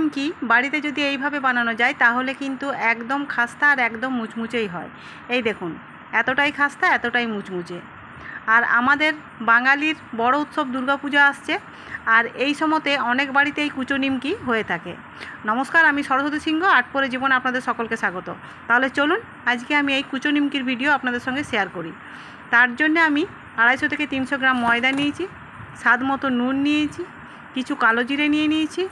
নিমকি বাড়িতে যদি এইভাবে বানানো যায় তাহলে কিন্তু একদম খাস্তা আর একদম মুচমুচেই হয়। এই দেখুন, এতটাই খাস্তা, এতটাই মুচমুচে। আর আমাদের বাঙালির বড় উৎসব দুর্গাপূজা আসছে, আর এই সময়তে অনেক বাড়িতেই কুচো নিমকি হয়ে থাকে। নমস্কার, আমি সরস্বতী সিংহ, আর্ট পরে জীবন আপনাদের সকলকে স্বাগত। তাহলে চলুন আজকে আমি এই কুচো নিমকির ভিডিও আপনাদের সঙ্গে শেয়ার করি। তার জন্য আমি 250 থেকে 300 গ্রাম ময়দা নিয়েছি, স্বাদ মতো নুন নিয়েছি, কিছু কালো জিরে নিয়েছি,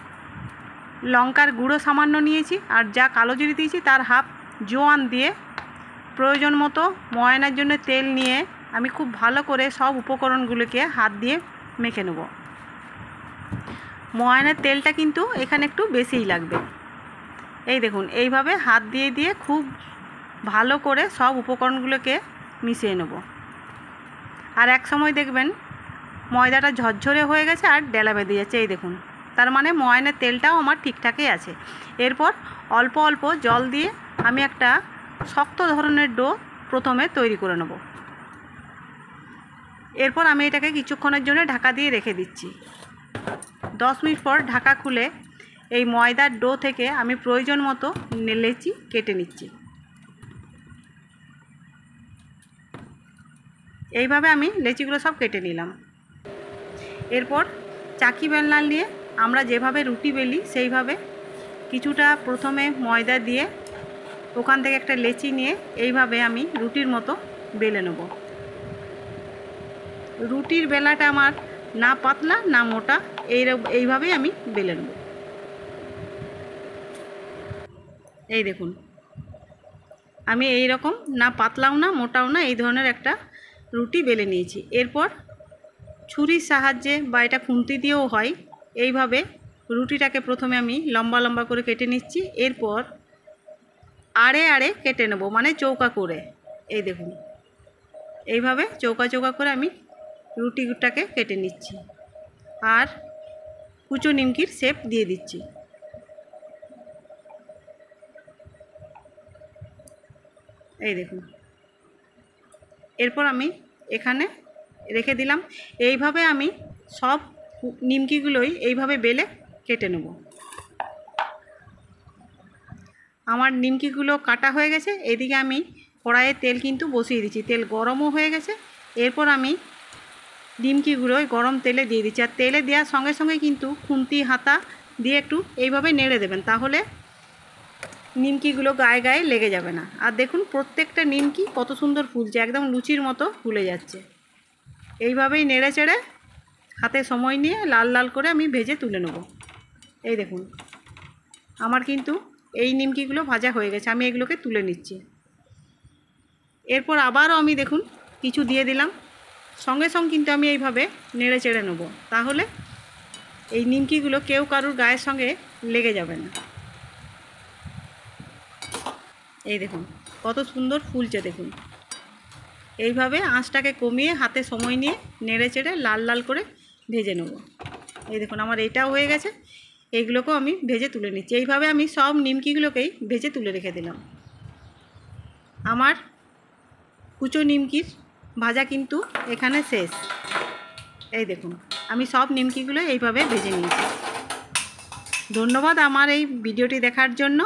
লঙ্কার গুঁড়ো সামান্য নিয়েছি, আর যা কালো জিরে দিয়েছি তার হাফ জোয়ান দিয়ে প্রয়োজন মতো ময়ানের জন্য তেল নিয়ে আমি খুব ভালো করে সব উপকরণগুলোকে হাত দিয়ে মেখে নেব। ময়ানের তেলটা কিন্তু এখানে একটু বেশিই লাগবে। এই দেখুন, এইভাবে হাত দিয়ে দিয়ে খুব ভালো করে সব উপকরণগুলোকে মিশিয়ে নেব। আর এক সময় দেখবেন ময়দাটা ঝরঝরে হয়ে গেছে আর ডেলা বেঁধে যাচ্ছে। এই দেখুন, তার মানে ময়ানের তেলটাও আমার ঠিকঠাকই আছে। এরপর অল্প অল্প জল দিয়ে আমি একটা শক্ত ধরনের ডো প্রথমে তৈরি করে নেব। এরপর আমি এটাকে কিছুক্ষণের জন্য ঢাকা দিয়ে রেখে দিচ্ছি। 10 মিনিট পর ঢাকা খুলে এই ময়দার ডো থেকে আমি প্রয়োজন মতো লেচি কেটে নিচ্ছি। এইভাবে আমি লেচিগুলো সব কেটে নিলাম। এরপর চাকি বেলনা নিয়ে আমরা যেভাবে রুটি বেলি সেইভাবে কিছুটা প্রথমে ময়দা দিয়ে ওখান থেকে একটা লেচি নিয়ে এইভাবে আমি রুটির মতো বেলে নেব। রুটির বেলাটা আমার না পাতলা না মোটা, এইভাবেই আমি বেলে নেব। এই দেখুন, আমি এই রকম না পাতলাও না মোটাও না এই ধরনের একটা রুটি বেলে নিয়েছি। এরপর ছুরির সাহায্যে বা এটা খুন্তি দিয়েও হয়, এইভাবে রুটিটাকে প্রথমে আমি লম্বা লম্বা করে কেটে নিচ্ছি। এরপর আড়ে আড়ে কেটে নেব, মানে চৌকা করে। এই দেখুন, এইভাবে চৌকা চৌকা করে আমি রুটিটাকে কেটে নিচ্ছি আর কুচো নিমকির শেপ দিয়ে দিচ্ছি। এই দেখুন, এরপর আমি এখানে রেখে দিলাম। এইভাবে আমি সব নিমকিগুলোই এইভাবে বেলে কেটে নেব। আমার নিমকিগুলো কাটা হয়ে গেছে। এদিকে আমি কড়াইয়ে তেল কিন্তু বসিয়ে দিচ্ছি, তেল গরমও হয়ে গেছে। এরপর আমি নিমকিগুলো গরম তেলে দিয়ে দিচ্ছি। আর তেলে দেওয়ার সঙ্গে সঙ্গে কিন্তু খুন্তি হাতা দিয়ে একটু এইভাবে নেড়ে দেবেন, তাহলে নিমকিগুলো গায়ে গায়ে লেগে যাবে না। আর দেখুন প্রত্যেকটা নিমকি কত সুন্দর ফুলছে, একদম লুচির মতো ফুলে যাচ্ছে। এইভাবেই নেড়ে চেড়ে হাতে সময় নিয়ে লাল লাল করে আমি ভেজে তুলে নেব। এই দেখুন, আমার কিন্তু এই নিমকিগুলো ভাজা হয়ে গেছে, আমি এগুলোকে তুলে নিচ্ছি। এরপর আবারও আমি দেখুন কিছু দিয়ে দিলাম, সঙ্গে সঙ্গে কিন্তু আমি এইভাবে নেড়ে চেড়ে নেব, তাহলে এই নিমকিগুলো কেউ কারুর গায়ের সঙ্গে লেগে যাবে না। এই দেখুন কত সুন্দর ফুলছে, দেখুন। এইভাবে আঁচটাকে কমিয়ে হাতে সময় নিয়ে নেড়ে চেড়ে লাল লাল করে ভেজে নেব। এই দেখুন, আমার এটাও হয়ে গেছে। এইগুলোকেও আমি ভেজে তুলে নিচ্ছি। এইভাবে আমি সব নিমকিগুলোকেই ভেজে তুলে রেখে দিলাম। আমার কুচো নিমকির ভাজা কিন্তু এখানে শেষ। এই দেখুন, আমি সব নিমকিগুলো এইভাবে ভেজে নিয়েছি। ধন্যবাদ আমার এই ভিডিওটি দেখার জন্য।